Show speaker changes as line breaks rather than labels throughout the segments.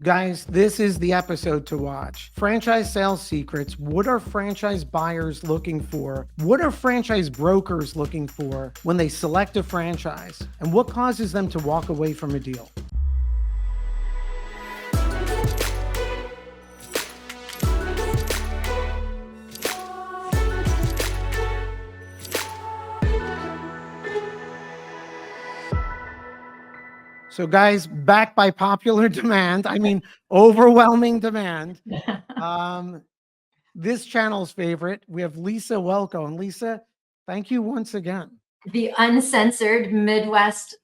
Guys, this is the episode to watch. Franchise sales secrets. What are franchise buyers looking for? What are franchise brokers looking for when they select a franchise? And what causes them to walk away from a deal? So, guys, back by popular demand, overwhelming demand. This channel's favorite, we have Lisa Welko. And Lisa, thank you once again.
The uncensored Midwest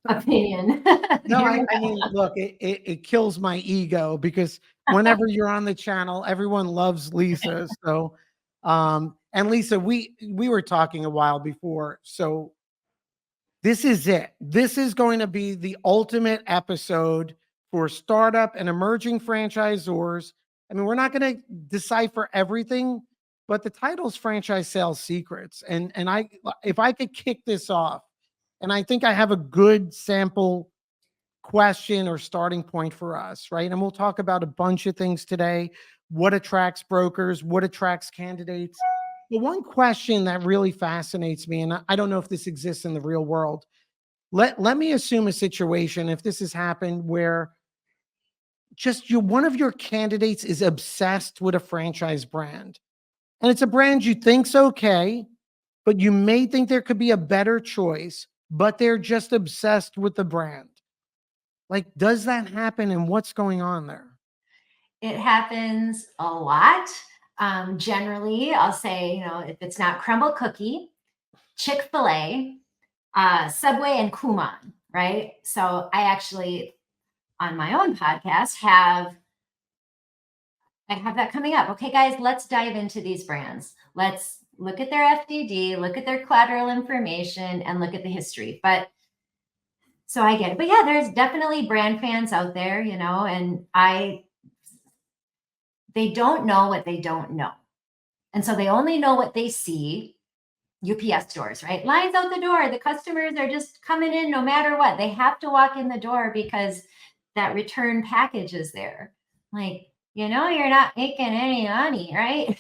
opinion.
No, look, it kills my ego because whenever you're on the channel, everyone loves Lisa. So, and Lisa, we were talking a while before. So this is it. This is going to be the ultimate episode for startup and emerging franchisors. We're not going to decipher everything, but the title's Franchise Sales Secrets. And if I could kick this off, and I think I have a good sample question or starting point for us, right? And we'll talk about a bunch of things today. What attracts brokers? What attracts candidates? The one question that really fascinates me, and I don't know if this exists in the real world, let me assume a situation, if this has happened, where just one of your candidates is obsessed with a franchise brand. And it's a brand you think's okay, but you may think there could be a better choice, but they're just obsessed with the brand. Like, does that happen, and what's going on there?
It happens a lot. Generally, I'll say, if it's not Crumble Cookie, Chick-fil-A, Subway, and Kumon, right? So I actually, on my own podcast, I have that coming up. Okay, guys, let's dive into these brands. Let's look at their FDD, look at their collateral information, and look at the history. So I get it. But yeah, there's definitely brand fans out there, and they don't know what they don't know. And so they only know what they see. UPS stores, right? Lines out the door. The customers are just coming in no matter what. They have to walk in the door because that return package is there. Like, you're not making any money, right?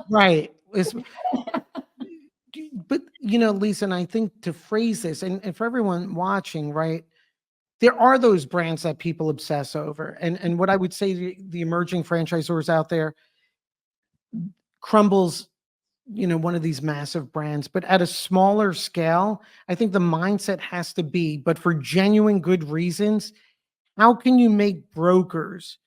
Right. But, Lisa, and I think to phrase this, and for everyone watching, right, there are those brands that people obsess over. And what I would say to the emerging franchisors out there, Crumble's, one of these massive brands, but at a smaller scale, I think the mindset has to be, but for genuine good reasons, how can you make brokers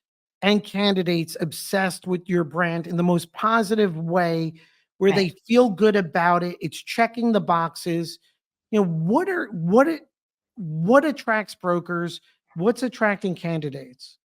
and candidates obsessed with your brand in the most positive way where they feel good about it? It's checking the boxes. What attracts brokers? What's attracting candidates?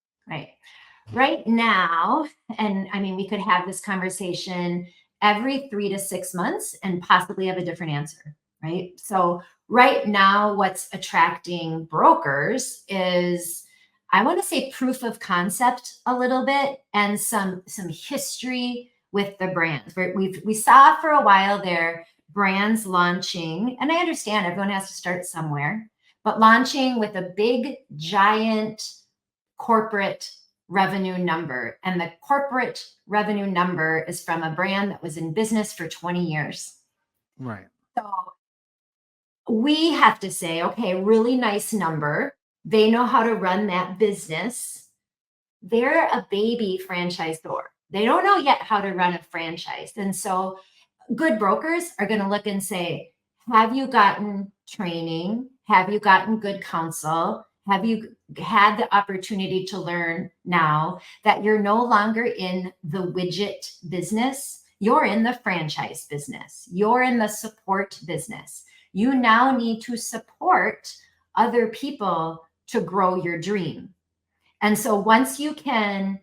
Right now, and we could have this conversation every 3 to 6 months and possibly have a different answer, right? So right now, what's attracting brokers is, I want to say, proof of concept a little bit and some history with the brands. We saw for a while there brands launching, and I understand everyone has to start somewhere, but launching with a big, giant corporate revenue number. And the corporate revenue number is from a brand that was in business for 20 years.
Right.
So we have to say, okay, really nice number. They know how to run that business. They're a baby franchisor. They don't know yet how to run a franchise. And so good brokers are going to look and say, have you gotten training? Have you gotten good counsel? Have you had the opportunity to learn now that you're no longer in the widget business? You're in the franchise business. You're in the support business. You now need to support other people to grow your dream. And so once you can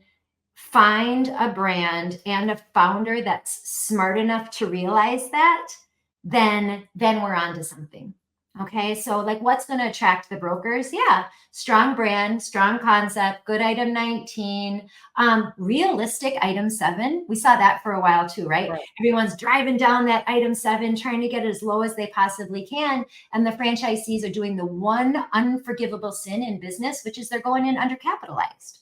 find a brand and a founder that's smart enough to realize that, then we're on to something. Okay, so like what's going to attract the brokers? Yeah, strong brand, strong concept, good item 19, realistic item 7. We saw that for a while too, right?
Right.
Everyone's driving down that item 7, trying to get it as low as they possibly can. And the franchisees are doing the one unforgivable sin in business, which is they're going in undercapitalized.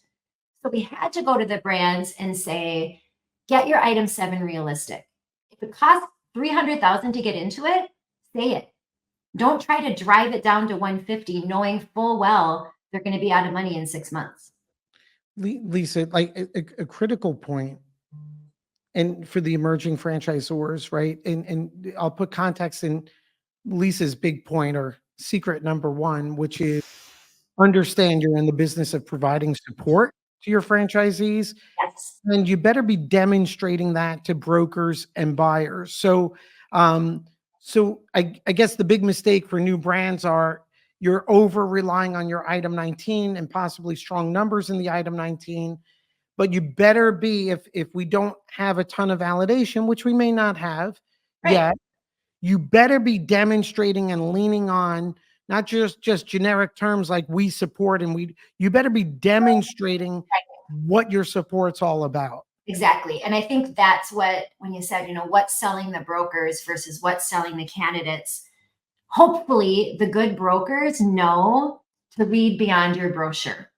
So we had to go to the brands and say, get your item 7 realistic. If it costs 300,000 to get into it, say it. Don't try to drive it down to 150, knowing full well they're going to be out of money in 6 months.
Lisa, like a critical point, and for the emerging franchisors, right? And I'll put context in Lisa's big point or secret number one, which is understand you're in the business of providing support to your franchisees,
Yes.
and you better be demonstrating that to brokers and buyers. So I guess the big mistake for new brands are you're over relying on your item 19 and possibly strong numbers in the item 19, but you better be, if we don't have a ton of validation, which we may not have
Right.
yet, you better be demonstrating and leaning on not just generic terms like we support and you better be demonstrating what your support's all about.
Exactly. And I think that's what, when you said, what's selling the brokers versus what's selling the candidates, hopefully the good brokers know to read beyond your brochure,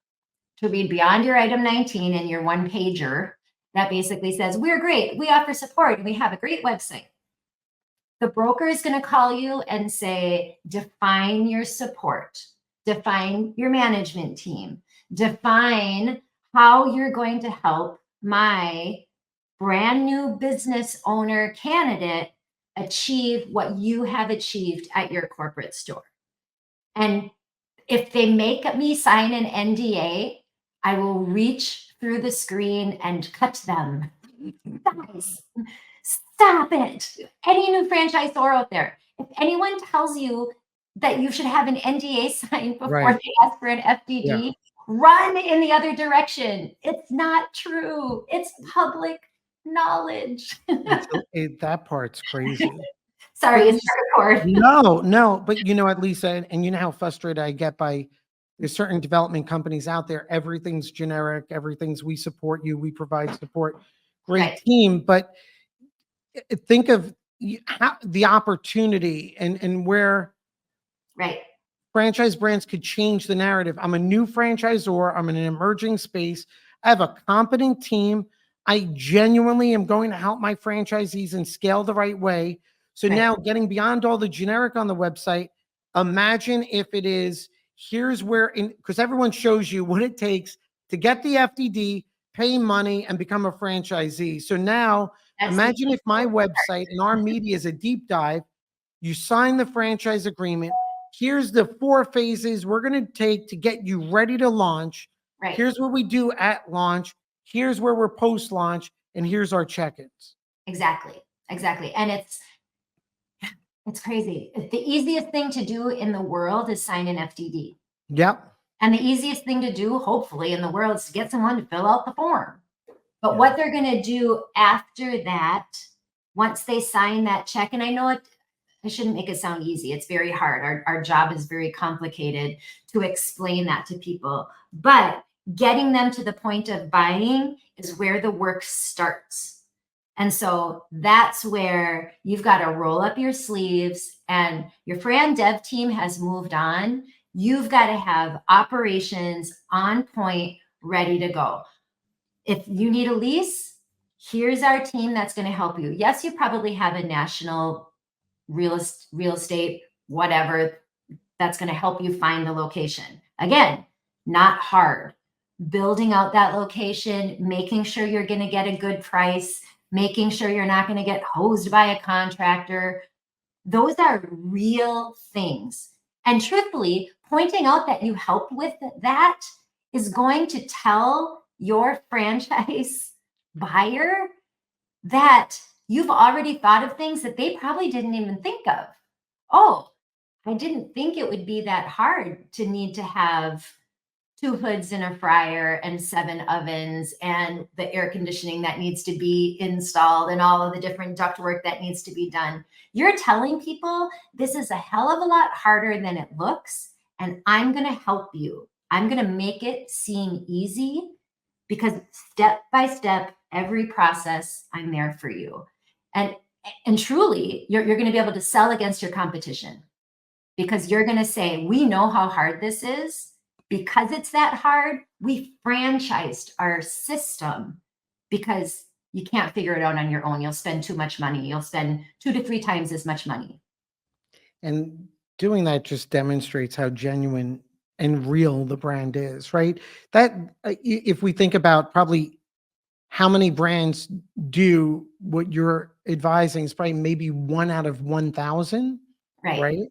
to read beyond your item 19 and your one pager that basically says, we're great, we offer support, and we have a great website. The broker is going to call you and say, define your support, define your management team, define how you're going to help my brand new business owner candidate achieve what you have achieved at your corporate store. And if they make me sign an NDA, I will reach through the screen and cut them. Guys, stop it. Any new franchisor out there, if anyone tells you that you should have an NDA signed before
Right.
they ask for an
Yeah.
FDD, run in the other direction. It's not true. It's public knowledge.
That part's crazy.
Sorry,
But
it's record.
no, but you know what, Lisa, and you know how frustrated I get by there's certain development companies out there. Everything's generic. Everything's we support you. We provide support. Great
Right,
team, but think of how the opportunity and where
right,
franchise brands could change the narrative. I'm a new franchisor. I'm in an emerging space. I have a competent team. I genuinely am going to help my franchisees and scale the right way. So
right.
now getting beyond all the generic on the website, imagine if it is here's where, because everyone shows you what it takes to get the FDD, pay money, and become a franchisee. So now
That's the
imagine if my website and our media is a deep dive, you sign the franchise agreement. Here's the 4 phases we're going to take to get you ready to launch.
right.
Here's what we do at launch. Here's where we're post launch. And here's our check ins.
Exactly. Exactly. And it's crazy. The easiest thing to do in the world is sign an FDD.
Yep.
And the easiest thing to do, hopefully, in the world is to get someone to fill out the form. But
Yeah.
what they're going to do after that, once they sign that check, and I know I shouldn't make it sound easy. It's very hard. Our job is very complicated to explain that to people. But getting them to the point of buying is where the work starts. And so that's where you've got to roll up your sleeves, and your Fran dev team has moved on. You've got to have operations on point, ready to go. If you need a lease, here's our team that's going to help you. Yes, you probably have a national real estate, whatever, that's going to help you find the location. Again, not hard. Building out that location, making sure you're going to get a good price, making sure you're not going to get hosed by a contractor. Those are real things. And truthfully, pointing out that you help with that is going to tell your franchise buyer that you've already thought of things that they probably didn't even think of. Oh, I didn't think it would be that hard to need to have 2 hoods and a fryer and 7 ovens and the air conditioning that needs to be installed and all of the different ductwork that needs to be done. You're telling people this is a hell of a lot harder than it looks, and I'm going to help you. I'm going to make it seem easy because step by step, every process, I'm there for you. And truly, you're going to be able to sell against your competition because you're going to say, we know how hard this is. Because it's that hard, we franchised our system because you can't figure it out on your own. You'll spend too much money. You'll spend 2 to 3 times as much money.
And doing that just demonstrates how genuine and real the brand is, right? That if we think about probably how many brands do what you're advising is probably maybe 1 out of 1,000,
Right.
right?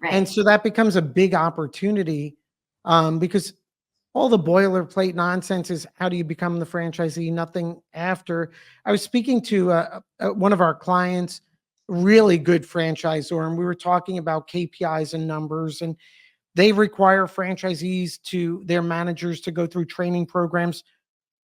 And
Right.
so that becomes a big opportunity, because all the boilerplate nonsense is how do you become the franchisee? Nothing after. I was speaking to one of our clients, really good franchisor, and we were talking about KPIs and numbers, and they require franchisees to their managers to go through training programs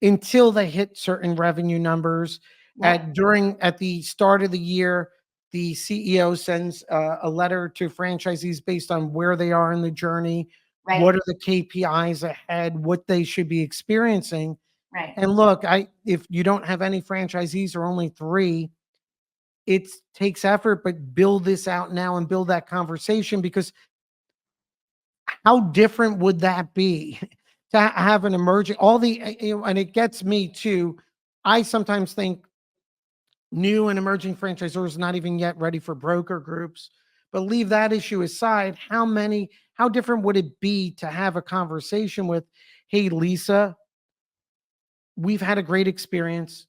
until they hit certain revenue numbers.
Yep.
At the start of the year, the CEO sends a letter to franchisees based on where they are in the journey,
Right.
what are the KPIs ahead, what they should be experiencing.
Right.
And look, if you don't have any franchisees or only 3, it takes effort, but build this out now and build that conversation, because how different would that be to have an emerging all the and it gets me to, I sometimes think new and emerging franchisors not even yet ready for broker groups. But leave that issue aside, how different would it be to have a conversation with, hey Lisa, we've had a great experience,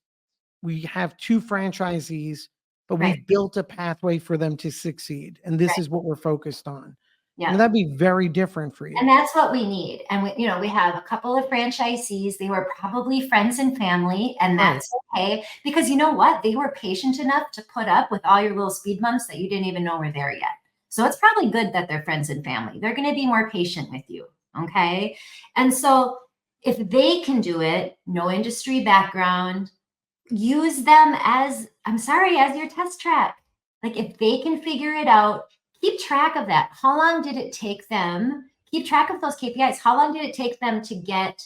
we have 2 franchisees, but
Right.
we've built a pathway for them to succeed, and this
Right.
is what we're focused on. I mean,
Yeah.
that'd be very different for
And
you.
that's what we need. And we have a couple of franchisees. They were probably friends and family, and
Right.
that's okay. Because you know what? They were patient enough to put up with all your little speed bumps that you didn't even know were there yet. So it's probably good that they're friends and family. They're going to be more patient with you. Okay. And so if they can do it, no industry background, use them as, I'm sorry, as your test track. Like if they can figure it out, keep track of that. How long did it take them? Keep track of those KPIs. How long did it take them to get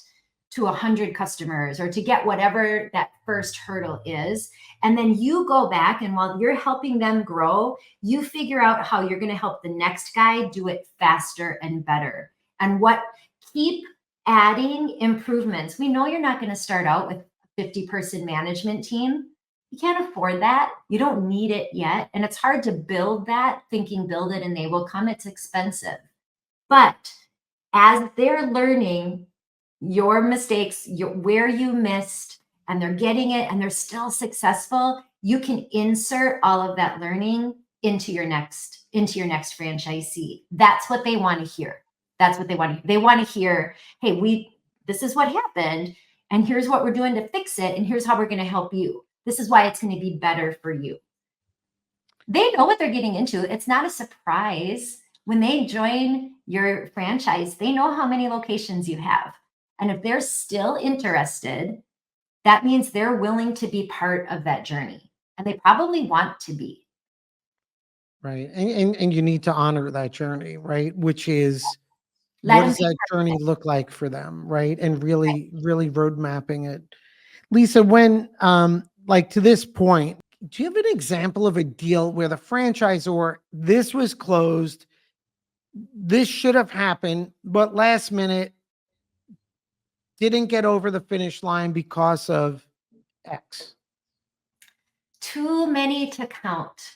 to 100 customers or to get whatever that first hurdle is? And then you go back, and while you're helping them grow, you figure out how you're going to help the next guy do it faster and better. And keep adding improvements. We know you're not going to start out with 50-person management team. You can't afford that. You don't need it yet. And it's hard to build that thinking build it and they will come. It's expensive. But as they're learning your mistakes, where you missed, and they're getting it and they're still successful, you can insert all of that learning into your next franchisee. That's what they want to hear. That's what they want to hear. They want to hear, hey, this is what happened, and here's what we're doing to fix it, and here's how we're going to help you. This is why it's going to be better for you. They know what they're getting into. It's not a surprise. When they join your franchise, they know how many locations you have. And if they're still interested, that means they're willing to be part of that journey. And they probably want to be.
Right. And you need to honor that journey, right? Which is,
Let
what
them
does
be
that
part
journey
of
look like for them, right? And
it.
really, really road mapping it. Lisa, when like to this point, do you have an example of a deal where the franchisor, this was closed, this should have happened, but last minute didn't get over the finish line because of X?
Too many to count.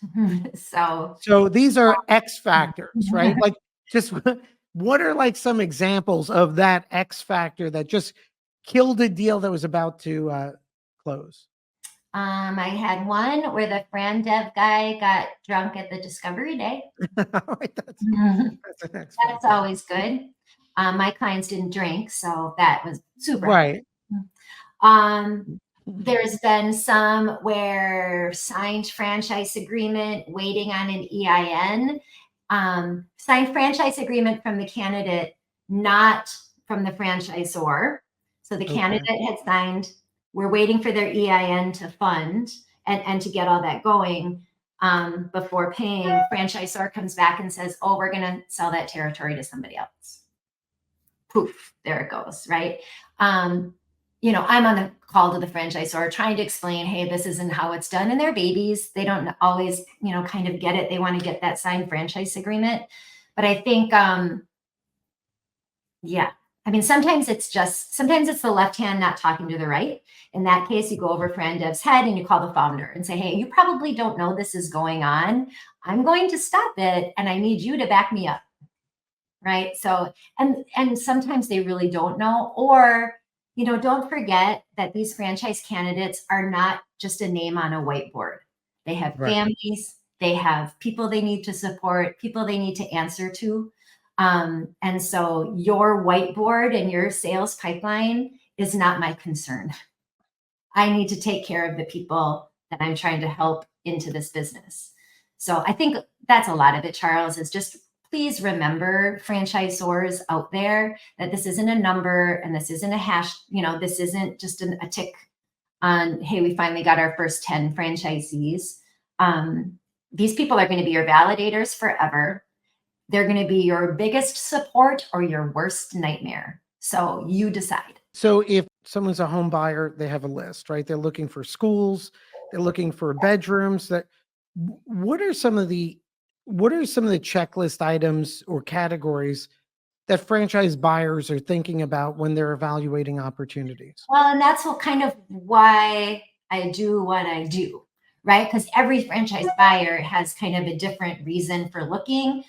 So
So these are X factors, right? Like, just what are like some examples of that X factor that just killed a deal that was about to close?
I had one where the Fran Dev guy got drunk at the Discovery Day.
Right, that's
Mhm.
an X
That's
factor.
always good. My clients didn't drink, so that was super
Right.
helpful. There's been some where signed franchise agreement, waiting on an EIN, signed franchise agreement from the candidate, not from the franchisor. So the
Okay.
candidate had signed. We're waiting for their EIN to fund and to get all that going before paying. Franchisor comes back and says, oh, we're going to sell that territory to somebody else. Poof, there it goes, right? You know, I'm on the call to the franchisor trying to explain, hey, this isn't how it's done. And they're babies. They don't always, you know, kind of get it. They want to get that signed franchise agreement. But I think, yeah, I mean, sometimes it's the left hand not talking to the right. In that case, you go over FranDev's head and you call the founder and say, hey, you probably don't know this is going on. I'm going to stop it and I need you to back me up. Right. So, and sometimes they really don't know, or, you know, don't forget that these franchise candidates are not just a name on a whiteboard. They have families, they have people they need to support, people they need to answer to. And so your whiteboard and your sales pipeline is not my concern. I need to take care of the people that I'm trying to help into this business. So I think that's a lot of it, Charles, is just please remember, franchisors out there, that this isn't a number and this isn't a hash, you know, this isn't just a tick on, hey, we finally got our first 10 franchisees. These people are going to be your validators forever. They're going to be your biggest support or your worst nightmare. So you decide.
So if someone's a home buyer, they have a list, right? They're looking for schools, they're looking for bedrooms. What are some of the checklist items or categories that franchise buyers are thinking about when they're evaluating opportunities?
Well, and that's why I do what I do, right? Because every franchise buyer has kind of a different reason for looking,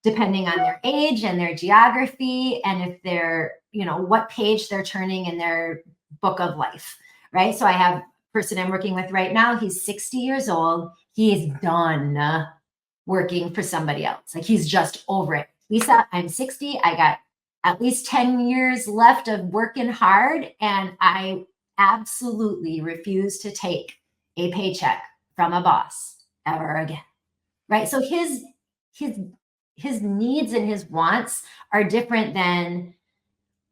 depending on their age and their geography, and if they're, you know, what page they're turning in their book of life, right? So I have a person I'm working with right now. He's 60 years old. He is done working for somebody else. Like, he's just over it. Lisa, I'm 60. I got at least 10 years left of working hard, and I absolutely refuse to take a paycheck from a boss ever again. Right? So his needs and his wants are different than,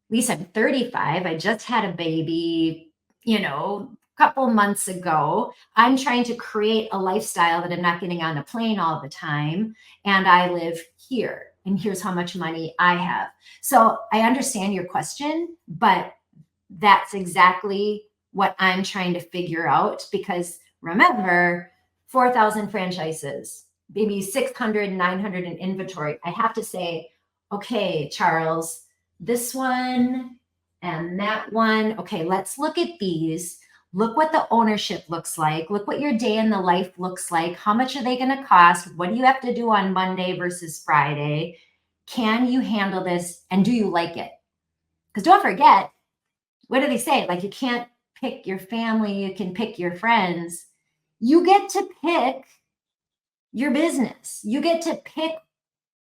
Lisa, I'm 35. I just had a baby, you know, a couple months ago. I'm trying to create a lifestyle that I'm not getting on a plane all the time. And I live here. And here's how much money I have. So I understand your question, but that's exactly what I'm trying to figure out. Because remember, 4,000 franchises, maybe 600, 900 in inventory. I have to say, okay, Charles, this one and that one. Okay, let's look at these. Look what the ownership looks like. Look what your day in the life looks like. How much are they going to cost? What do you have to do on Monday versus Friday? Can you handle this? And do you like it? Because don't forget, what do they say? Like, you can't pick your family, you can pick your friends. You get to pick your business. You get to pick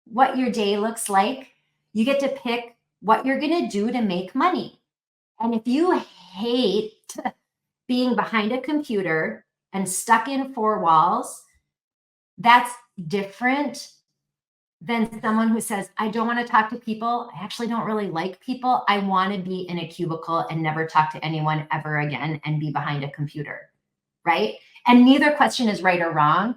what your day looks like. You get to pick what you're going to do to make money. And if you hate being behind a computer and stuck in four walls, that's different than someone who says, I don't want to talk to people. I actually don't really like people. I want to be in a cubicle and never talk to anyone ever again and be behind a computer, right? And neither question is right or wrong,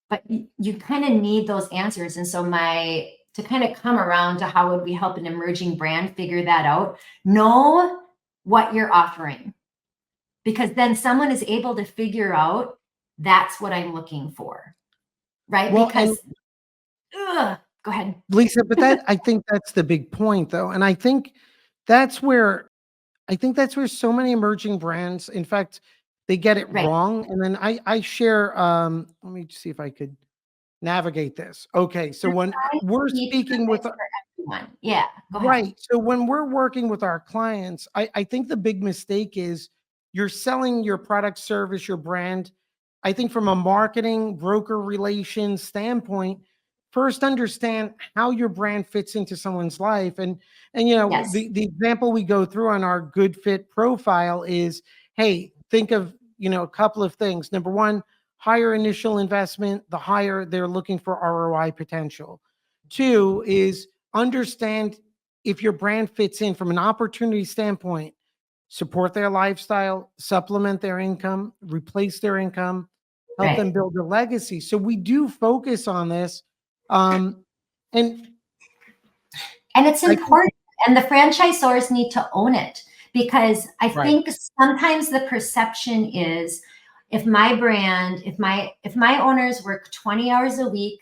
but you kind of need those answers. And so to kind of come around to how would we help an emerging brand figure that out, know what you're offering, because then someone is able to figure out that's what I'm looking for, right?
Well,
because go ahead,
Lisa, but I think that's the big point, though. And I think that's where so many emerging brands, in fact, they get it
right.
wrong. And then I share, let me see if I could navigate this. Okay. So when we're speaking with
everyone. Yeah. Go ahead.
right. So when we're working with our clients, I think the big mistake is you're selling your product, service, your brand. I think from a marketing, broker relations standpoint, first understand how your brand fits into someone's life. And you know,
Yes.
the example we go through on our good fit profile is, hey, think of, you know, a couple of things. Number one, higher initial investment, the higher they're looking for ROI potential. Two is understand if your brand fits in from an opportunity standpoint, support their lifestyle, supplement their income, replace their income, help them
Right.
build a legacy. So we do focus on this. Um, and
And it's
I think,
important. And the franchisors need to own it, because I
right,
think sometimes the perception is, if my brand, if my owners work 20 hours a week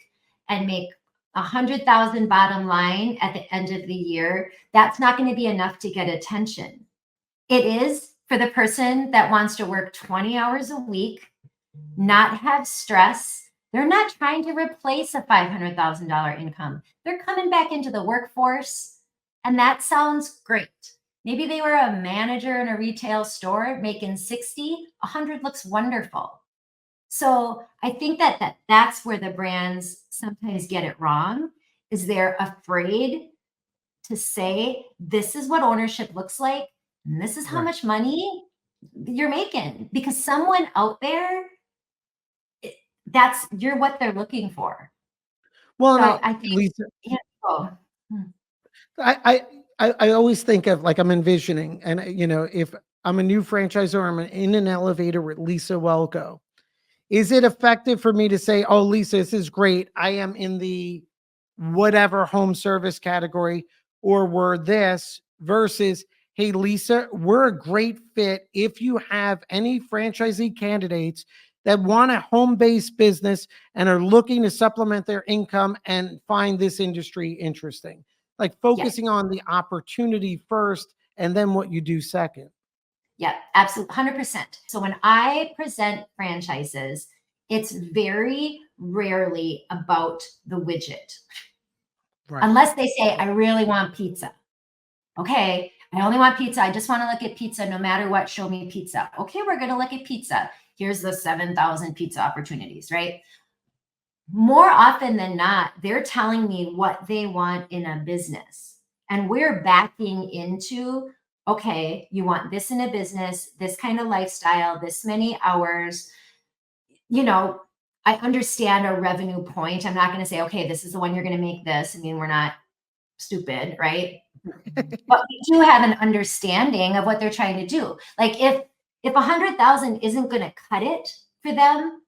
and make 100,000 bottom line at the end of the year, that's not going to be enough to get attention. It is for the person that wants to work 20 hours a week, not have stress. They're not trying to replace a $500,000 income. They're coming back into the workforce, and that sounds great. Maybe they were a manager in a retail store making 60, 100 looks wonderful. So I think that's where the brands sometimes get it wrong, is they're afraid to say, this is what ownership looks like, and this is how
right.
much money you're making, because someone out there, you're what they're looking for.
Well, and
So I think,
Lisa,
yeah. Oh, hmm,
I, I always think of, like, I'm envisioning, and if I'm a new franchisor, I'm in an elevator with Lisa Welko. Is it effective for me to say, "Oh, Lisa, this is great. I am in the whatever home service category, or we're this," versus, "Hey, Lisa, we're a great fit if you have any franchisee candidates that want a home-based business and are looking to supplement their income and find this industry interesting." Like,
yes,
focusing on the opportunity first and then what you do second.
yeah, absolutely, 100%. So when I present franchises, it's very rarely about the widget,
Right.
unless they say, I really want pizza. Okay, I only want pizza. I just want to look at pizza no matter what. Show me pizza. Okay, we're going to look at pizza. Here's the 7,000 pizza opportunities, right? More often than not, they're telling me what they want in a business. And we're backing into, okay, you want this in a business, this kind of lifestyle, this many hours. You know, I understand a revenue point. I'm not going to say, okay, this is the one you're going to make this. I mean, we're not stupid, right? But we do have an understanding of what they're trying to do. Like, if 100,000 isn't going to cut it for them,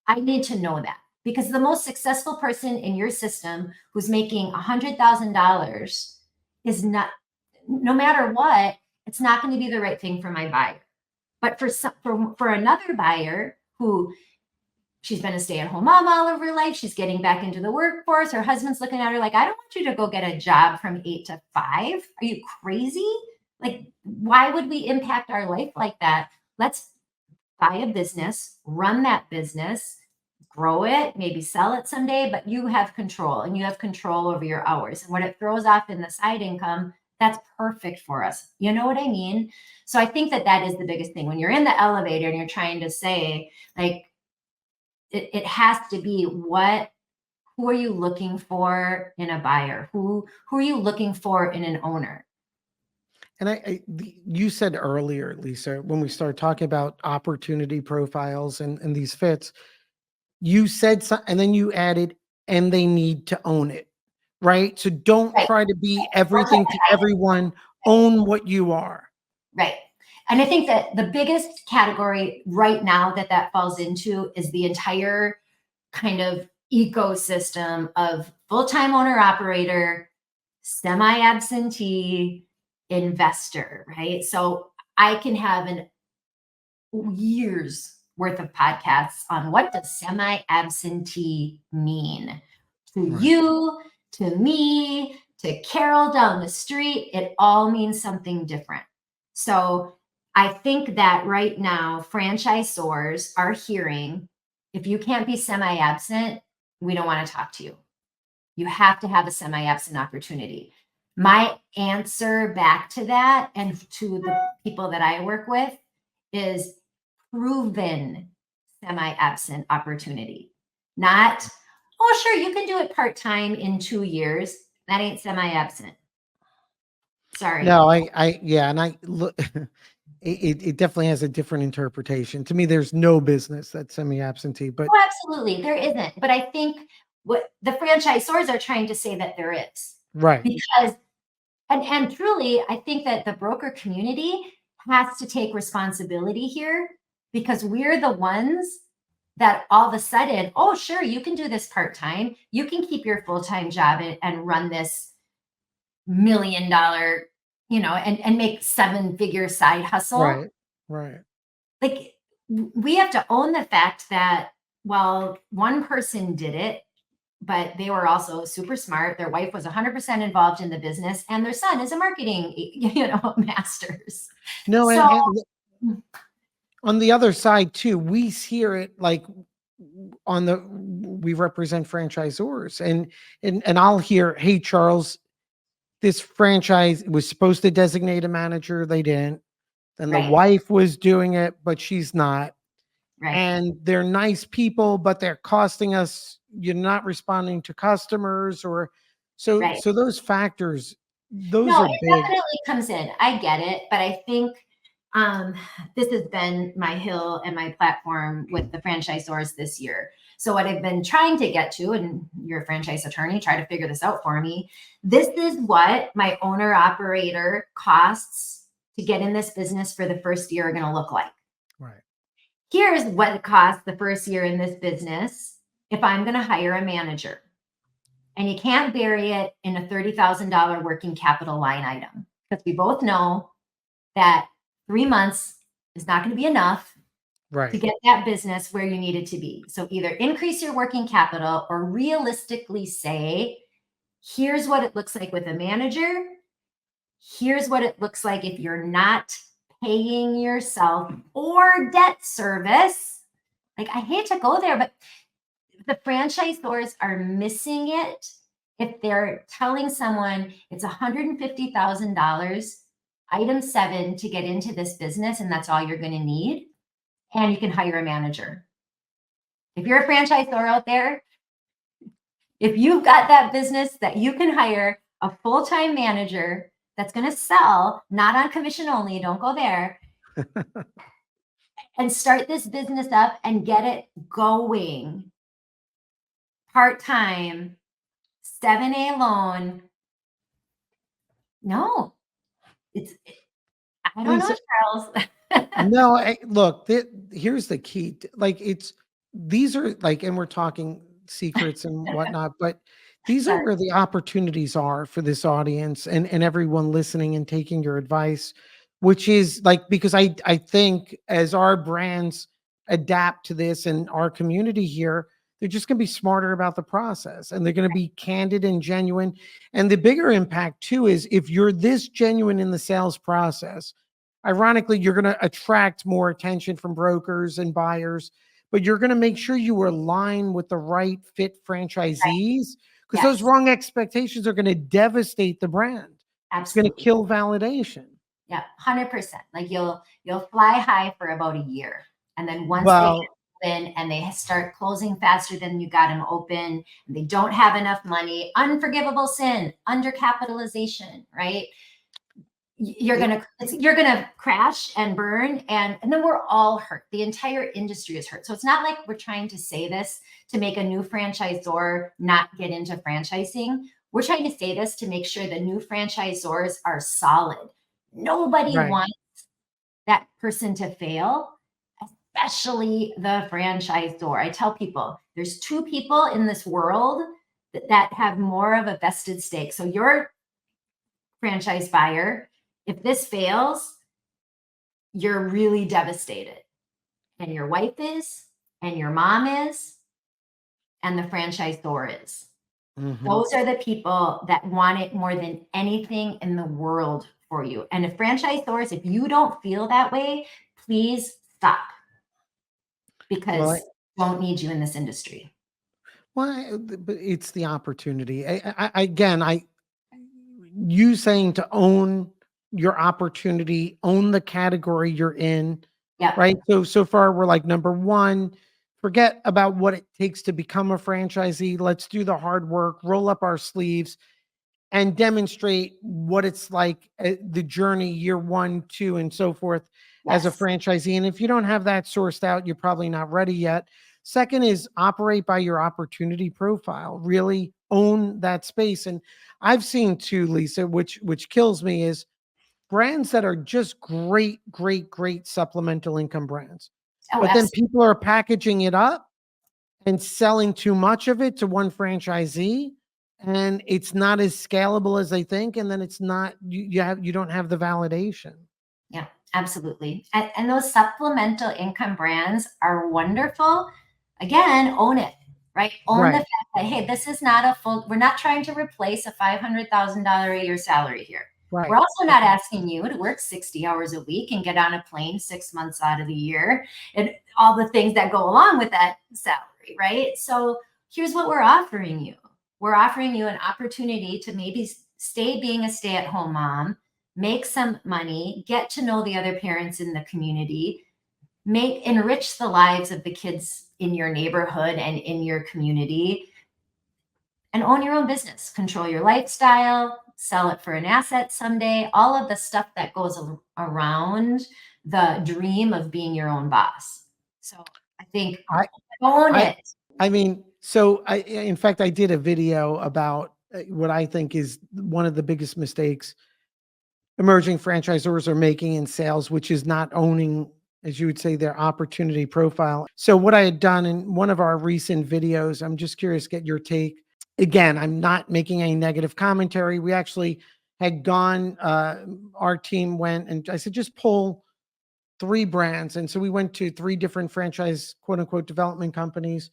I need to know that, because the most successful person in your system who's making $100,000 is not, no matter what, it's not going to be the right thing for my buyer. But for another buyer who, she's been a stay-at-home mom all of her life, she's getting back into the workforce, her husband's looking at her like, I don't want you to go get a job from 8 to 5. Are you crazy? Like, why would we impact our life like that? Let's buy a business, run that business, grow it, maybe sell it someday, but you have control, and you have control over your hours. And what it throws off in the side income, that's perfect for us. You know what I mean? So I think that is the biggest thing. When you're in the elevator and you're trying to say, like, it has to be, who are you looking for in a buyer? Who are you looking for in an owner?
And you said earlier, Lisa, when we started talking about opportunity profiles and these fits, you said something, and then you added, and they need to own it, right? So don't
Right.
try to be
That's what
everything to everyone. Own what you are.
Right. And I think that the biggest category right now that falls into is the entire kind of ecosystem of full-time owner operator, semi-absentee, investor, right? So I can have an years worth of podcasts on what does semi-absentee mean to
Right.
you, to me, to Carol down the street. It all means something different. So I think that right now franchisors are hearing, if you can't be semi-absent, we don't want to talk to you. You have to have a semi-absent opportunity. My answer back to that, and to the people that I work with, is proven semi-absent opportunity. Not, oh, sure, you can do it part-time in 2 years. That ain't semi-absent. Sorry.
No, yeah, and I look, it definitely has a different interpretation. To me, there's no business that's semi-absentee, but
Oh, absolutely. There isn't. But I think what the franchisors are trying to say, that there is.
right.
Because And truly, I think that the broker community has to take responsibility here, because we're the ones that all of a sudden, oh, sure, you can do this part-time. You can keep your full-time job and run this $1 million, and make seven-figure side hustle.
Right. Right.
Like, we have to own the fact that, well, one person did it, but they were also super smart. Their wife was 100% involved in the business, and their son is a marketing, master's.
No,
So,
and on the other side too, we hear it like we represent franchisors, and I'll hear, hey Charles, this franchise was supposed to designate a manager, they didn't. Then the
right,
wife was doing it, but she's not.
right.
And they're nice people, but they're costing us, you're not responding to customers, or
Right.
so those factors, those
No,
are
it
big.
definitely comes in. I get it, but I think um, this has been my hill and my platform with the franchisors this year. So what I've been trying to get to, and you're a franchise attorney, try to figure this out for me. This is what my owner operator costs to get in this business for the first year are going to look like.
Right.
Here's what it costs the first year in this business if I'm going to hire a manager. And you can't bury it in a $30,000 working capital line item, because we both know that 3 months is not going to be enough to
Right.
get that business where you need it to be. So either increase your working capital or realistically say, here's what it looks like with a manager. Here's what it looks like if you're not paying yourself or debt service. Like, I hate to go there, but the franchisors are missing it if they're telling someone it's $150,000, item 7, to get into this business, and that's all you're going to need, and you can hire a manager. If you're a franchisor out there, if you've got that business that you can hire a full-time manager that's going to sell, not on commission only, don't go there, and start this business up and get it going part-time, 7A loan. No, I don't know,
Lisa,
Charles.
no, look, here's the key. Like, these are like, and we're talking secrets and whatnot, but these are
Sorry.
where the opportunities are for this audience and everyone listening and taking your advice, which is like, because I think as our brands adapt to this and our community here, they're just going to be smarter about the process, and they're going to be candid and genuine. And the bigger impact too is if you're this genuine in the sales process, ironically, you're going to attract more attention from brokers and buyers, but you're going to make sure you align with the right fit
Right.
franchisees, because those
Yes,
wrong expectations are going to devastate the brand. It's going to
absolutely.
kill validation.
Yeah, 100%. Like, you'll fly high for about a year, and then once they
Well,
get open and they start closing faster than you got them open, and they don't have enough money, unforgivable sin, undercapitalization, right?
it,
You're gonna crash and burn, and then we're all hurt. The entire industry is hurt. So it's not like we're trying to say this to make a new franchisor not get into franchising. We're trying to say this to make sure the new franchisors are solid. Nobody
right.
wants that person to fail, especially the franchisor. I tell people there's two people in this world that have more of a vested stake. So your franchise buyer, if this fails, you're really devastated. And your wife is, and your mom is, and the franchisor is.
Mhm.
Those are the people that want it more than anything in the world for you. And if franchisors, if you don't feel that way, please stop,
Well,
because don't need you in this industry.
but it's the opportunity. Again, you saying to own your opportunity, own the category you're in,
Yep.
right? So far we're like number one, forget about what it takes to become a franchisee. Let's do the hard work, roll up our sleeves, and demonstrate what it's like, the journey, year 1, 2, and so forth, as a
Yes.
franchisee. And if you don't have that sourced out, you're probably not ready yet. Second is operate by your opportunity profile. Really own that space. And I've seen too, Lisa, which kills me, is brands that are just great, great, great supplemental income brands.
Oh,
But then
absolutely.
people are packaging it up and selling too much of it to one franchisee, and it's not as scalable as they think, and then it's not, you don't have the validation.
Yeah, absolutely. And those supplemental income brands are wonderful. Again, own it, right? Own the
Right,
fact that, hey, this is not a full, we're not trying to replace a $500,000 a year salary here. We're
right.
also not asking you to work 60 hours a week and get on a plane 6 months out of the year and all the things that go along with that salary, right? So here's what we're offering you. We're offering you an opportunity to maybe stay being a stay-at-home mom, make some money, get to know the other parents in the community, enrich the lives of the kids in your neighborhood and in your community, and own your own business, control your lifestyle, sell it for an asset someday, all of the stuff that goes around the dream of being your own boss. So I think
I
own
I
it.
I mean, so in fact, I did a video about what I think is one of the biggest mistakes emerging franchisors are making in sales, which is not owning, as you would say, their opportunity profile. So what I had done in one of our recent videos, I'm just curious to get your take. Again, I'm not making any negative commentary. We actually had gone, our team went, and I said, just pull 3 brands. And so we went to 3 different franchise, quote unquote, development companies.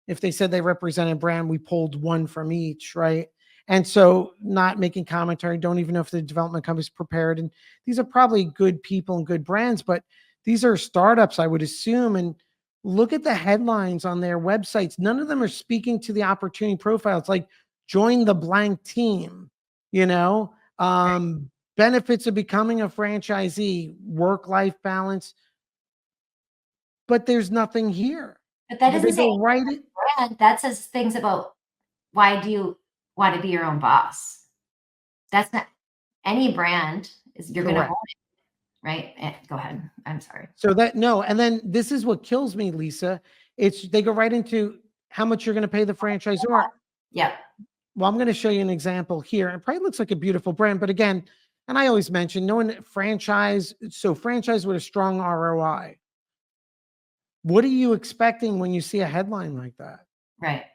If they said they represent a brand, we pulled one from each, right? And so, not making commentary, don't even know if the development company's prepared. And these are probably good people and good brands, but these are startups, I would assume. And look at the headlines on their websites. None of them are speaking to the opportunity profile. It's like join the blank team, you know, benefits of becoming a franchisee, work-life balance, but there's nothing here.
But that
They
doesn't say
go right in.
brand. That says things about why do you want to be your own boss? That's not any brand is you're going to own
Correct.
it, right? Go ahead. I'm sorry.
So that no, and then this is what kills me, Lisa. It's they go right into how much you're going to pay the franchisor.
Yep.
Well, I'm going to show you an example here. It probably looks like a beautiful brand, but again, and I always mention knowing franchise, so franchise with a strong ROI. What are you expecting when you see a headline like that?
Right.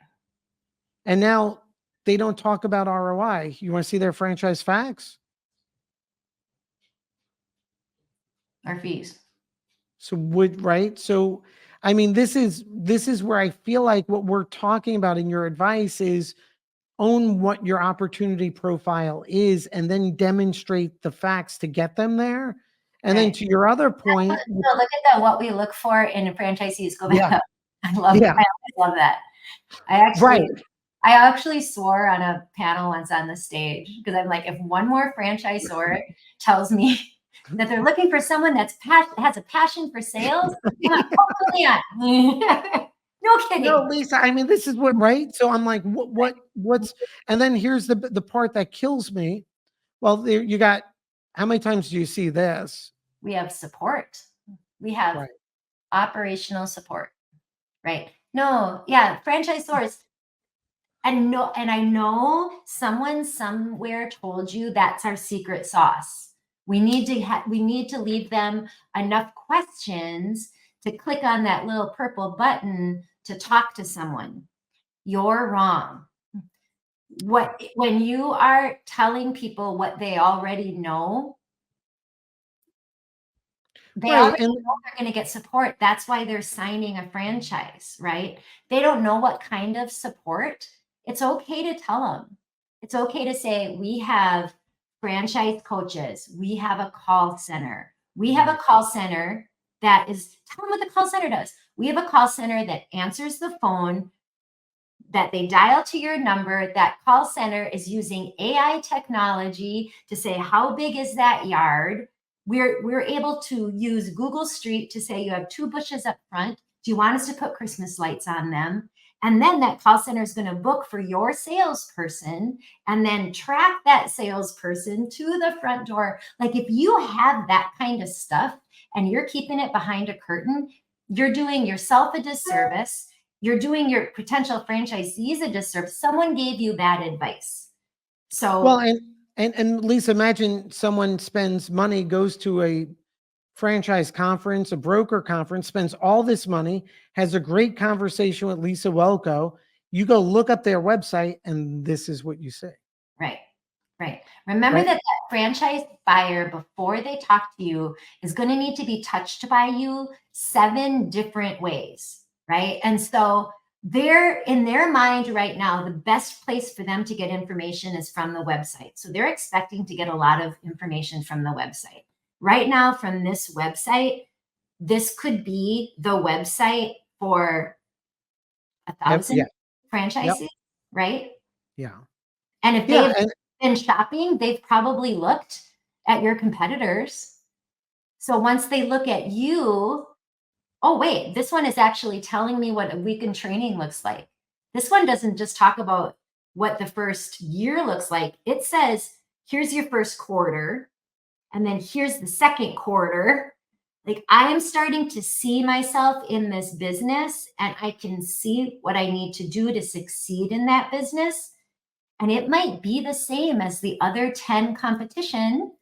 And now they don't talk about ROI. You want to see their franchise facts?
Our fees.
So would right? So I mean, this is where I feel like what we're talking about in your advice is own what your opportunity profile is and then demonstrate the facts to get them there. And then
Right.
to your other point,
So look at what we look for in franchisees. Go back
yeah,
up. I
yeah,
always love that. I
right.
actually swore on a panel once on the stage because I'm like, if one more franchisor tells me that they're looking for someone has a passion for sales, I'm like, oh, yeah. No
No,
kidding.
Lisa, I mean, this is what, right? So I'm like, what's, and then here's the part that kills me. Well, there you got, how many times do you see this?
We have support. We have
Right.
operational support, right? No, yeah, franchisors. And I know someone somewhere told you that's our secret sauce. We need to leave them enough questions to click on that little purple button to talk to someone. You're wrong. When you are telling people what they already know, they
Right.
already
And
know they're going to get support. That's why they're signing a franchise, right? They don't know what kind of support. It's okay to tell them. It's okay to say, we have franchise coaches. We have a call center. We have a
right.
call center that is, tell them what the call center does. We have a call center that answers the phone, that they dial to your number. That call center is using AI technology to say, how big is that yard? We're able to use Google Street to say, you have 2 bushes up front. Do you want us to put Christmas lights on them? And then that call center is going to book for your salesperson and then track that salesperson to the front door. Like, if you have that kind of stuff and you're keeping it behind a curtain, you're doing yourself a disservice. you're doing your potential franchisees a disservice. Someone gave you bad advice. So
Well, and Lisa, imagine someone spends money, goes to a franchise conference, a broker conference, spends all this money, has a great conversation with Lisa Welko. You go look up their website, and this is what you say.
right. Right. Remember
Right.
that franchise buyer, before they talk to you, is going to need to be touched by you 7 different ways. Right. And so they're in their mind right now, the best place for them to get information is from the website. So they're expecting to get a lot of information from the website. Right now, from this website, this could be the website for 1,000
Yeah. Yep.
franchises. Right.
Yeah.
And if
Yeah.
they've been shopping, they've probably looked at your competitors. So once they look at you, oh, wait, this one is actually telling me what a week in training looks like. This one doesn't just talk about what the first year looks like. It says, here's your first quarter, and then here's the second quarter. Like, I'm starting to see myself in this business, and I can see what I need to do to succeed in that business. And it might be the same as the other 10 competition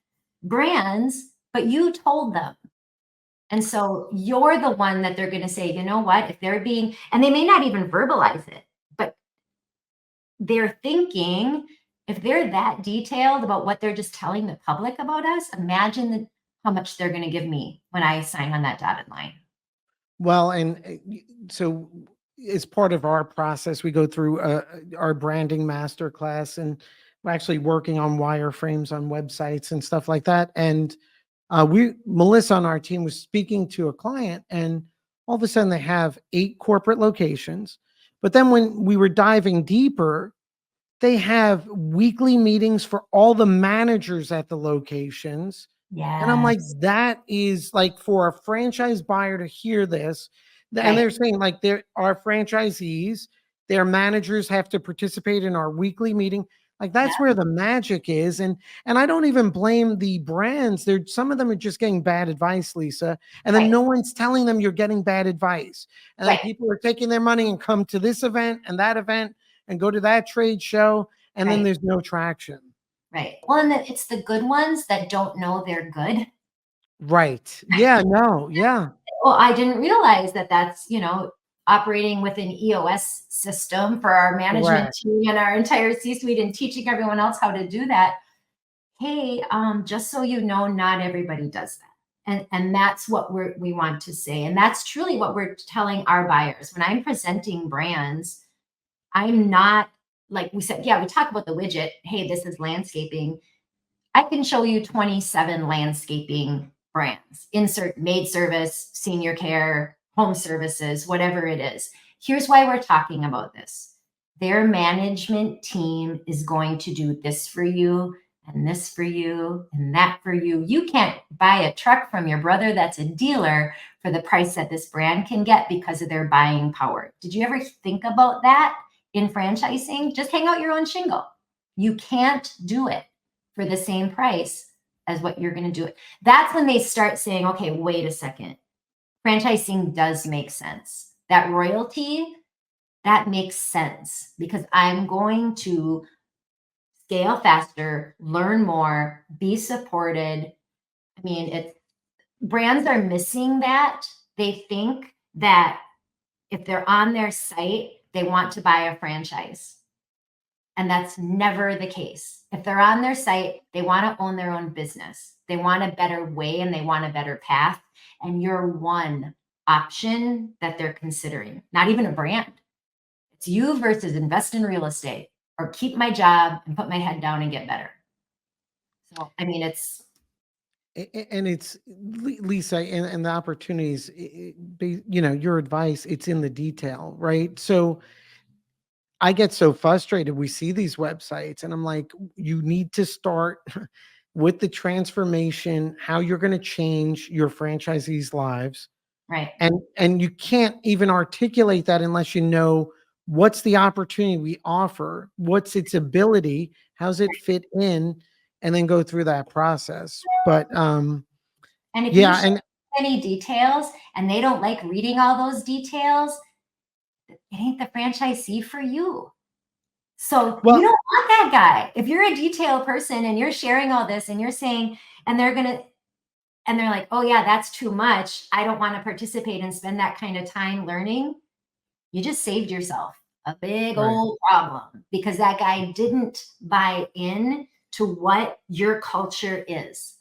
brands, but you told them. And so you're the one that they're going to say, you know what, if they're being, and they may not even verbalize it, but they're thinking, if they're that detailed about what they're just telling the public about us, imagine how much they're going to give me when I sign on that dotted line.
Well, and so as part of our process, we go through our branding master class, and we're actually working on wireframes on websites and stuff like that. And Melissa on our team was speaking to a client, and all of a sudden they have 8 corporate locations. But then when we were diving deeper, they have weekly meetings for all the managers at the locations. And I'm like,
Yes.
that is like, for a franchise buyer to hear this. And
Right.
they're saying, like, our franchisees, their managers have to participate in our weekly meeting. Like,
Yeah.
that's where the magic is. And I don't even blame the brands. Some of them are just getting bad advice, Lisa. And then
Right.
no one's telling them you're getting bad advice. And then
Right.
people are taking their money and come to this event and that event and go to that trade show, and then
Right.
there's no traction.
Right. Well, and it's the good ones that don't know they're good.
Right. Yeah, no, yeah.
Well, I didn't realize that that's, operating with an EOS system for our management
Correct.
team and our entire C-suite and teaching everyone else how to do that. Hey, just so you know, not everybody does that. And that's what we want to say. And that's truly what we're telling our buyers. When I'm presenting brands, I'm not, like we said, yeah, we talk about the widget. Hey, this is landscaping. I can show you 27 landscaping brands, insert maid service, senior care, home services, whatever it is. Here's why we're talking about this. Their management team is going to do this for you, and this for you, and that for you. You can't buy a truck from your brother that's a dealer for the price that this brand can get because of their buying power. Did you ever think about that in franchising? Just hang out your own shingle. You can't do it for the same price as what you're going to do it. That's when they start saying, okay, wait a second. Franchising does make sense. That royalty, that makes sense because I'm going to scale faster, learn more, be supported. I mean, brands are missing that. They think that if they're on their site, they want to buy a franchise. And that's never the case. If they're on their site, they want to own their own business. They want a better way and they want a better path. And you're one option that they're considering, not even a brand. It's you versus invest in real estate or keep my job and put my head down and get better. So, I mean,
And it's Lisa, and the opportunities, your advice, it's in the detail, right? So I get so frustrated. We see these websites, and I'm like, you need to start with the transformation, how you're going to change your franchisees' lives.
right.
And you can't even articulate that unless you know what's the opportunity we offer, what's its ability, how's it fit in, and then go through that process. But
And if you
yeah,
show
and
any details and they don't like reading all those details, it ain't the franchisee for you. So you
Well,
don't want that guy. If you're a detail person and you're sharing all this and you're saying, and they're like, oh yeah, that's too much. I don't want to participate and spend that kind of time learning. You just saved yourself a big
right.
old problem because that guy didn't buy in to what your culture is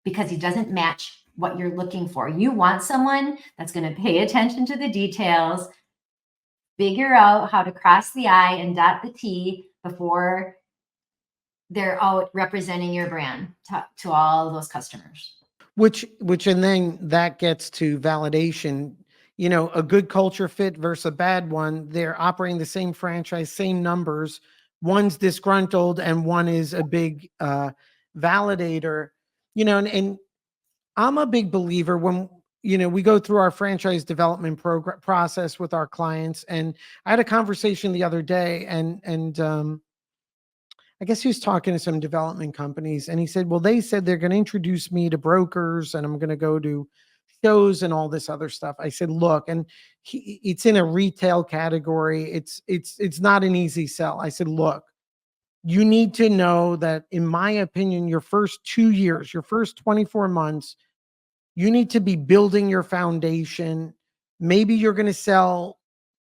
because he doesn't match what you're looking for. You want someone that's going to pay attention to the details, figure out how to cross the I and dot the T before they're out representing your brand to all those customers.
And then that gets to validation. You know, a good culture fit versus a bad one. They're operating the same franchise, same numbers. One's disgruntled and one is a big validator. You know, and I'm a big believer when we go through our franchise development program process with our clients. And I had a conversation the other day, and I guess he was talking to some development companies, and he said, "Well, they said they're going to introduce me to brokers, and I'm going to go to shows and all this other stuff." I said, "Look," and it's in a retail category. It's not an easy sell. I said, "Look, you need to know that, in my opinion, your first 2 years, your first 24 months, you need to be building your foundation. Maybe you're going to sell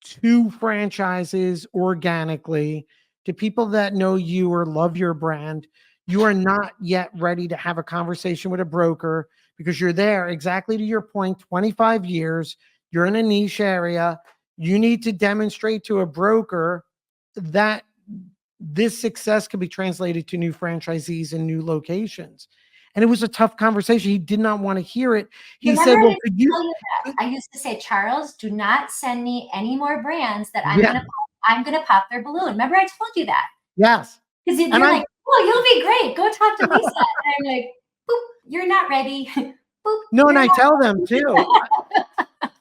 2 franchises organically to people that know you or love your brand. You are not yet ready to have a conversation with a broker because you're there, exactly to your point, 25 years. You're in a niche area. You need to demonstrate to a broker that this success can be translated to new franchisees and new locations." And it was a tough conversation. He did not want to hear it. He
Remember,
said,
I
"Well,
used
could
to
you?"
tell you that. I used to say, Charles, do not send me any more brands that
Yeah,
I'm gonna pop their balloon. Remember, I told you that
yes.
because
And
you're like, oh, you'll be great. Go talk to Lisa. And I'm like, boop, you're not ready. Boop,
no, and
you're
I
not
tell them too.
ready.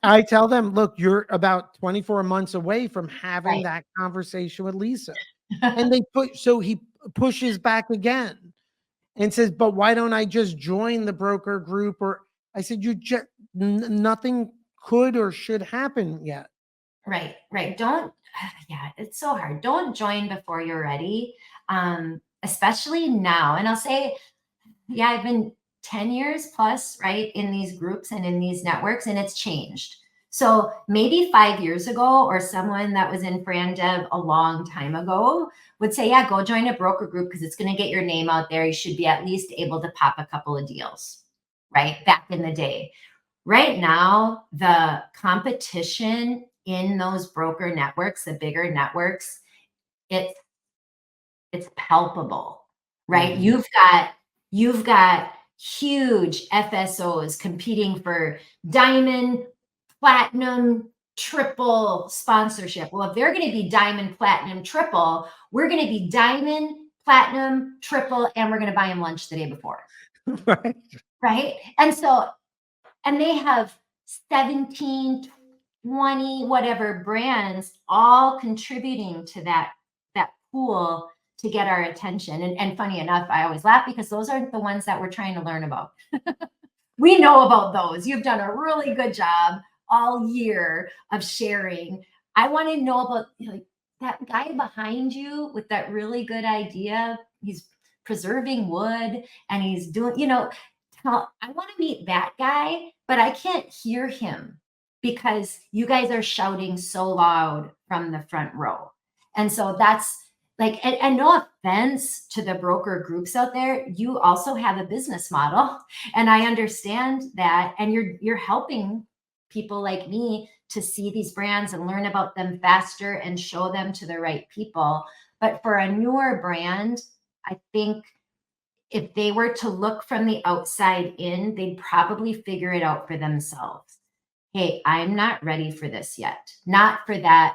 I tell them, "Look, you're about 24 months away from having
Right.
that conversation with Lisa." And he pushes back again and says, "But why don't I just join the broker group?" Or I said, "You just nothing could or should happen yet."
Right, right. Don't, yeah, it's so hard. Don't join before you're ready, especially now. And I'll say, yeah, I've been 10 years plus, right, in these groups and in these networks, and it's changed. So maybe 5 years ago, or someone that was in Fran Dev a long time ago would say, yeah, go join a broker group because it's going to get your name out there. You should be at least able to pop a couple of deals, right? Back in the day. Right now, the competition in those broker networks, the bigger networks, it's it's palpable, right?
Mhm.
You've got huge FSOs competing for diamond, platinum, triple sponsorship. Well, if they're going to be diamond, platinum, triple, we're going to be diamond, platinum, triple, and we're going to buy them lunch the day before,
Right.
right? And they have 17, 20, whatever brands all contributing to that pool to get our attention. And funny enough, I always laugh because those aren't the ones that we're trying to learn about. We know about those. You've done a really good job all year of sharing. I want to know about, like, that guy behind you with that really good idea. He's preserving wood and he's doing, I want to meet that guy, but I can't hear him because you guys are shouting so loud from the front row. And so that's like, and no offense to the broker groups out there, you also have a business model, and I understand that, and you're helping people like me to see these brands and learn about them faster and show them to the right people. But for a newer brand, I think if they were to look from the outside in, they'd probably figure it out for themselves. Hey, I'm not ready for this yet. Not for that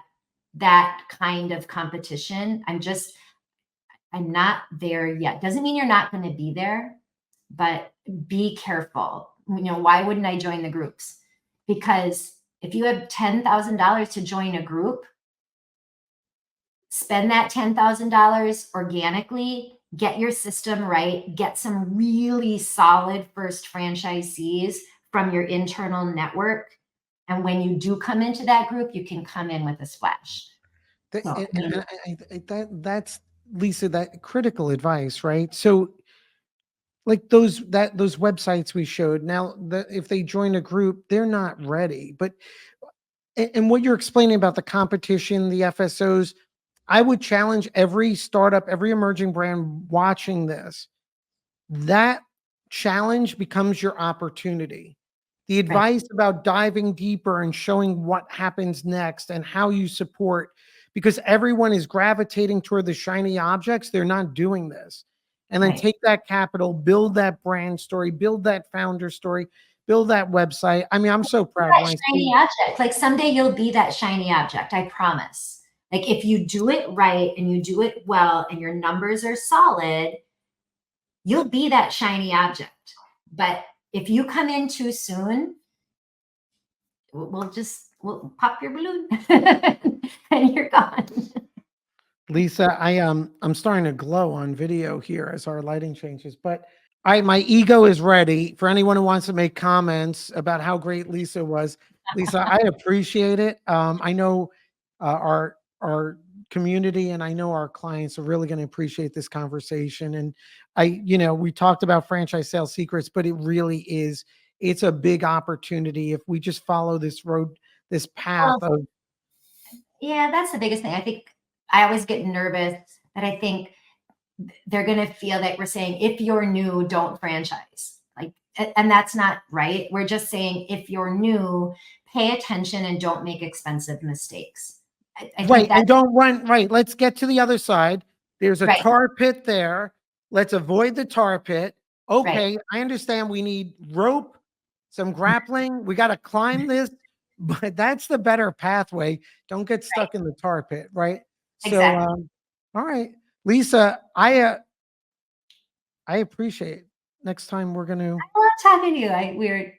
kind of competition. I'm not there yet. Doesn't mean you're not going to be there, but be careful. Why wouldn't I join the groups? Because if you have $10,000 to join a group, spend that $10,000 organically, get your system right, get some really solid first franchisees from your internal network, And when you do come into that group, you can come in with a splash. So,
That's Lisa, that critical advice, right? So like those websites we showed, now that if they join a group, they're not ready. But and what you're explaining about the competition, the FSOs, I would challenge every startup, every emerging brand watching this. That challenge becomes your opportunity. The
right,
advice about diving deeper and showing what happens next and how you support, because everyone is gravitating toward the shiny objects, they're not doing this. And then
right.
take that capital, build that brand story, build that founder story, build that website. I mean, I'm so proud when
That
I
shiny
see.
object. Like someday you'll be that shiny object, I promise. Like if you do it right and you do it well and your numbers are solid, you'll be that shiny object. But if you come in too soon, we'll pop your balloon and you're gone.
Lisa, I'm starting to glow on video here as our lighting changes, but my ego is ready for anyone who wants to make comments about how great Lisa was. Lisa, I appreciate it. I know our community and I know our clients are really going to appreciate this conversation. And we talked about franchise sales secrets, but it really is, it's a big opportunity if we just follow this road, this path
Well,
of.
yeah, that's the biggest thing. I think I always get nervous that I think they're going to feel that we're saying, if you're new, don't franchise. Like, and that's not right. We're just saying, if you're new, pay attention and don't make expensive mistakes. I think
Right, and
that's
don't run, right, let's get to the other side. There's a
right,
tar pit there. Let's avoid the tar pit.
right,
Okay, I understand we need rope, some grappling. We got to climb this, but that's the better pathway. Don't get
right.
stuck in the tar pit, right? So,
Exactly.
all right, Lisa, I appreciate it. Next time we're going to.
I love talking to you. We were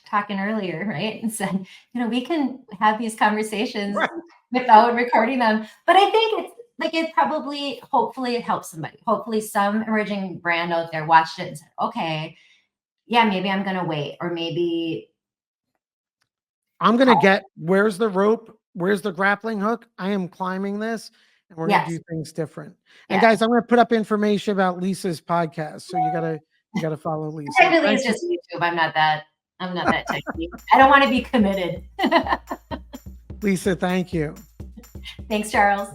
talking earlier, right? And said, we can have these conversations
Right.
without recording them. But I think it's like hopefully it helps somebody. Hopefully some emerging brand out there watched it and said, okay, yeah, maybe I'm gonna wait. Or maybe
I'm going to get, where's the rope? Where's the grappling hook? I am climbing this and we're going to
yes,
do things different. And
yes.
guys, I'm going to put up information about Lisa's podcast. So you gotta follow Lisa.
Technically
Thank
it's
you,
just YouTube. I'm not that techy. I don't want to be committed.
Lisa. Thank you.
Thanks, Charles.